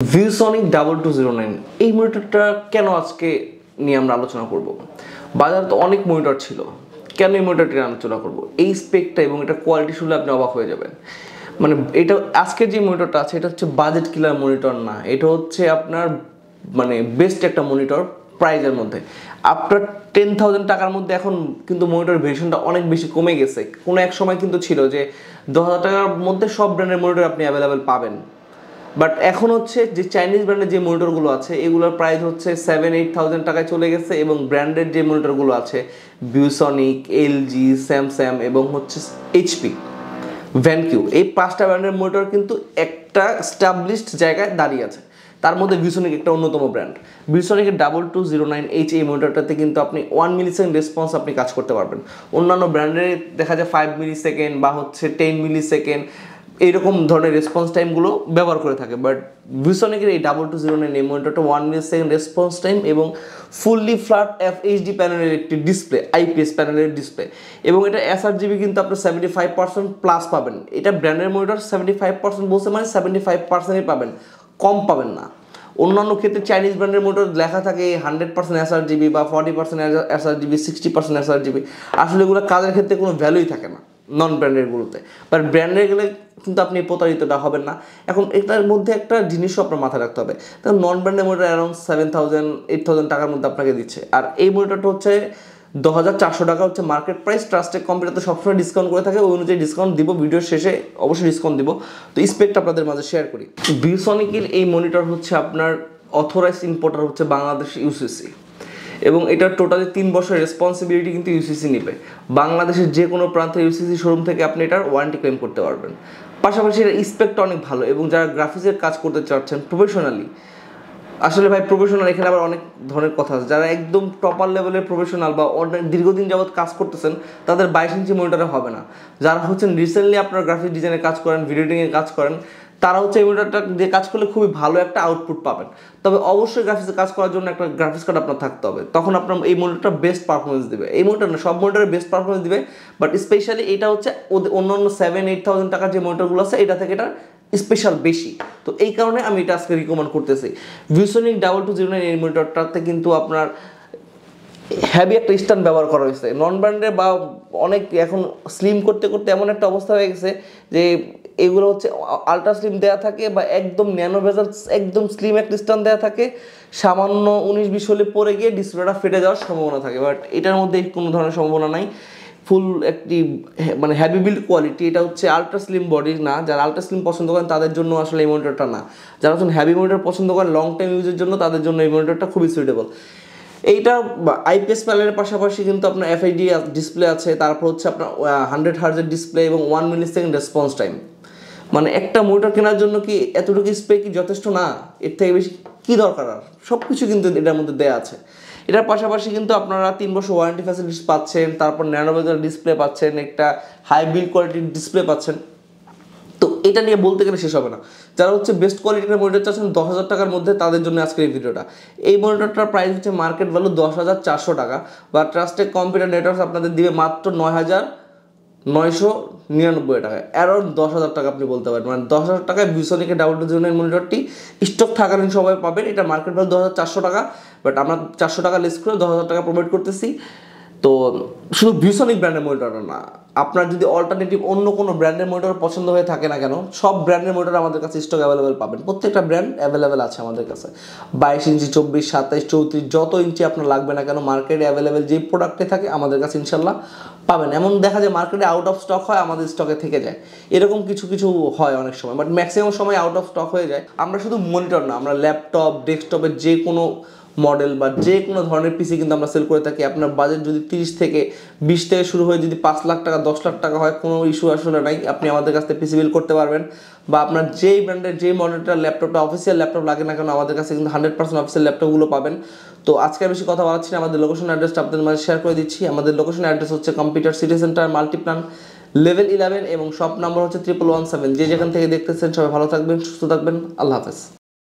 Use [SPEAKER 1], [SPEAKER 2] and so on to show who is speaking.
[SPEAKER 1] ViewSonic 2209 এই মনিটরটা কেন আজকে নিয়ে আমরা আলোচনা করব। বাজারে তো অনেক মনিটর ছিল, কেন এই মনিটরটি আলোচনা করব? এই স্পেকটা এবং এটা কোয়ালিটি শুনলে আপনি অবাক হয়ে যাবেন। মানে এটা আজকের যে মনিটরটা আছে এটা হচ্ছে বাজেট কিলার মনিটর না, এটা হচ্ছে আপনার মানে বেস্ট একটা মনিটর প্রাইজের মধ্যে। আপনার 10,000 টাকার মধ্যে এখন কিন্তু মনিটর ভেরিয়েশনটা অনেক বেশি কমে গেছে। কোনো এক সময় কিন্তু ছিল যে 10,000 টাকার মধ্যে সব ব্র্যান্ডের মনিটর আপনি অ্যাভেলেবেল পাবেন, বাট এখন হচ্ছে যে চাইনিজ ব্র্যান্ডের যে মনিটরগুলো আছে এগুলোর প্রাইস হচ্ছে 7-8,000 টাকায় চলে গেছে, এবং ব্র্যান্ডেড যে মনিটরগুলো আছে ভিউসনিক, এলজি, স্যামসাং এবং হচ্ছে এইচপি, ভ্যানকিউ, এই 5টা ব্র্যান্ডের মনিটর কিন্তু একটা এস্টাবলিশড জায়গায় দাঁড়িয়ে আছে। তার মধ্যে ভিউসনিক একটা অন্যতম ব্র্যান্ড। ভিউসনিকের 2209H এই মনিটরটাতে কিন্তু আপনি 1 মিলিসেকেন্ড রেসপন্স আপনি কাজ করতে পারবেন। অন্যান্য ব্র্যান্ডের দেখা যায় 5 মিলিসেকেন্ড বা হচ্ছে 10 মিলিসেকেন্ড এইরকম ধরনের রেসপন্স টাইমগুলো ব্যবহার করে থাকে, বাট ভিউসনিকের এই 2209 এই মনিটরটা 1 মিলিসেকেন্ড রেসপন্স টাইম এবং ফুললি ফ্ল্যাট FHD প্যানেলের একটি ডিসপ্লে, IPS প্যানেলের ডিসপ্লে, এবং এটা sRGB কিন্তু আপনার 75% প্লাস পাবেন। এটা ব্র্যান্ডের মনিটর 75% বলছে মানে 75%ই পাবেন, কম পাবেন না। অন্যান্য ক্ষেত্রে চাইনিজ ব্র্যান্ডের মনিটর লেখা থাকে 100% sRGB বা 40% sRGB, 60% sRGB, আসলে এগুলো কাজের ক্ষেত্রে কোনো ভ্যালুই থাকে না নন ব্র্যান্ডেরগুলোতে, বাট ব্র্যান্ডের গেলে কিন্তু আপনি প্রতারিতটা হবেন না। এখন এটার মধ্যে একটা জিনিসও আপনার মাথায় রাখতে হবে, কারণ নন ব্র্যান্ডের মনিটর অ্যারাউন্ড 7,000-8,000 টাকার মধ্যে আপনাকে দিচ্ছে, আর এই মনিটরটা হচ্ছে 2,400 টাকা হচ্ছে মার্কেট প্রাইস। ট্রাস্টেড কম্পিউটার তো সবসময় ডিসকাউন্ট করে থাকে, ওই অনুযায়ী ডিসকাউন্ট দিব, ভিডিওর শেষে অবশ্যই ডিসকাউন্ট দিব। তো স্পেকটা আপনাদের মাঝে শেয়ার করি। ভিউসনিকের এই মনিটর হচ্ছে আপনার অথরাইজড ইম্পোর্টার হচ্ছে বাংলাদেশ ইউসিসি, এবং এটার টোটালি 3 বছরের রেসপন্সিবিলিটি কিন্তু ইউসিসি নেবে। বাংলাদেশের যে কোনো প্রান্তের ইউসিসি শোরুম থেকে আপনি এটার ওয়ারেন্টি ক্লেম করতে পারবেন। পাশাপাশি এর স্পেকটা অনেক ভালো, এবং যারা গ্রাফিক্সের কাজ করতে চাচ্ছেন প্রফেশনালি, আসলে ভাই প্রফেশনাল এখানে আবার অনেক ধরনের কথা আছে। যারা একদম টপার লেভেলের প্রফেশনাল বা অনেক দীর্ঘদিন যাবৎ কাজ করতেছেন তাদের 22 ইঞ্চি মনিটরে হবে না। যারা হচ্ছেন রিসেন্টলি আপনার গ্রাফিক ডিজাইনের কাজ করেন, ভিডিও এডিটিংয়ের কাজ করেন, তারা হচ্ছে এই মনিটরটা দিয়ে কাজ করলে খুবই ভালো একটা আউটপুট পাবেন। তবে অবশ্যই গ্রাফিক্সে কাজ করার জন্য একটা গ্রাফিক্স কার্ড আপনার থাকতে হবে, তখন আপনার এই মনিটরটা বেস্ট পারফরমেন্স দেবে। এই মনিটর না, সব মনিটরে বেস্ট পারফরমেন্স দিবে, বাট স্পেশালি এটা হচ্ছে অন্যান্য 7-8,000 টাকার যে মনিটরগুলো আছে এটা থেকে এটা স্পেশাল বেশি। তো এই কারণে আমি এটা আজকে রিকমেন্ড করতেছি। ভিউসনিক 2209 এই মনিটরটাতে কিন্তু আপনার হ্যাভি একটা স্ট্যান্ড ব্যবহার করা হয়েছে। নন ব্র্যান্ডের বা অনেক এখন স্লিম করতে করতে এমন একটা অবস্থা হয়ে গেছে যে এগুলো হচ্ছে আলট্রা স্লিম দেওয়া থাকে বা একদম ন্যানো ভেজাল একদম স্লিম একটা স্ট্যান্ড দেওয়া থাকে, সামান্য 19-20 হলে পরে গিয়ে ডিসপ্লেটা ফেটে যাওয়ার সম্ভাবনা থাকে, বাট এটার মধ্যে কোনো ধরনের সম্ভাবনা নাই। ফুল একটি মানে হ্যাভি বিল্ড কোয়ালিটি। এটা হচ্ছে আলট্রা স্লিম বডি না, যারা আলট্রা স্লিম পছন্দ করেন তাদের জন্য আসলে এই মনিটরটা না। যারা হচ্ছেন হ্যাভি মনিটর পছন্দ করেন লং টাইম ইউজের জন্য, তাদের জন্য এই মনিটরটা খুবই সুইটেবল। এইটা IPS প্যানেলের পাশাপাশি কিন্তু আপনার FHD ডিসপ্লে আছে, তারপর হচ্ছে আপনার 100 হার্জের ডিসপ্লে এবং 1 মিলিসেকেন্ড রেসপন্স টাইম। মানে একটা মনিটর কেনার জন্য কি এতটুকু স্পেক কি যথেষ্ট না? এর থেকে বেশি কী দরকার? আর সব কিছু কিন্তু এটার মধ্যে দেওয়া আছে। এটার পাশাপাশি কিন্তু আপনারা 3 বছর ওয়ারেন্টি ফ্যাসিলিটিস পাচ্ছেন, তারপর ন্যানো বেজেল ডিসপ্লে পাচ্ছেন, একটা হাই বিল্ড কোয়ালিটির ডিসপ্লে পাচ্ছেন। তো এটা নিয়ে বলতে গেলে শেষ হবে না। যারা হচ্ছে বেস্ট কোয়ালিটির মনিটর চাচ্ছেন 10,000 টাকার মধ্যে, তাদের জন্য আজকের এই ভিডিওটা। এই মনিটরটার প্রাইস হচ্ছে মার্কেট ভ্যালু 10,400 টাকা, বা ট্রাস্টেড কম্পিউটার নেটওয়ার্কস আপনাদের দিবে মাত্র 9,999 টাকায়, অ্যারাউন্ড 10,000 টাকা আপনি বলতে পারেন। মানে 10,000 টাকায় ভিউসনিকের 2209 মনিটরটি স্টক থাকালীন সবাই পাবেন। এটা মার্কেট ভ্যালু 10,400 টাকা, বাট আমরা 400 টাকা লেস করে 10,000 টাকা প্রোভাইড করতেছি। তো শুধু ভিউসনিক ব্র্যান্ডের মনিটর না, আপনার যদি অল্টারনেটিভ অন্য কোনো ব্র্যান্ডের মনিটর পছন্দ হয়ে থাকে না কেন, সব ব্র্যান্ডের মনিটর আমাদের কাছে স্টক অ্যাভেলেবেল পাবেন। প্রত্যেকটা ব্র্যান্ড অ্যাভেলেবেল আছে আমাদের কাছে। 22 ইঞ্চি, 24, 27, 34 যত ইঞ্চি আপনার লাগবে না কেন, মার্কেটে অ্যাভেলেবেল যেই প্রোডাক্টে থাকে আমাদের কাছে ইনশাল্লাহ পাবেন। এমন দেখা যায় মার্কেটে আউট অফ স্টক হয়, আমাদের স্টকে থেকে যায়, এরকম কিছু কিছু হয় অনেক সময়, বাট ম্যাক্সিমাম সময় আউট অফ স্টক হয়ে যায়। আমরা শুধু মনিটর না, আমরা ল্যাপটপ, ডেস্কটপের যে কোনো মডেল বা যে কোনো ধরনের পিসি কিন্তু আমরা সেল করে থাকি। আপনার বাজেট যদি 30 থেকে 20 থেকে শুরু হয়ে যদি 5 লাখ টাকা, 10 লাখ টাকা হয়, কোনো ইস্যু আসলে নাই, আপনি আমাদের কাছ থেকে পিসি বিল করতে পারবেন। বা আপনার যেই ব্র্যান্ডের যেই মডেলটা ল্যাপটপটা অফিসিয়াল ল্যাপটপ লাগে না কেন, আমাদের কাছে কিন্তু 100% অফিসিয়াল ল্যাপটপগুলো পাবেন। তো আজকে বেশি কথা বলাচ্ছি না, আমাদের লোকেশন অ্যাড্রেসটা আপনাদের মাঝে শেয়ার করে দিচ্ছি। আমাদের লোকেশন অ্যাড্রেস হচ্ছে computer city centre, Multiplan, level 11, এবং শপ নাম্বার হচ্ছে 1117। যে যেখান থেকে দেখতেছেন সবাই ভালো থাকবেন, সুস্থ থাকবেন, আল্লাহ হাফেজ।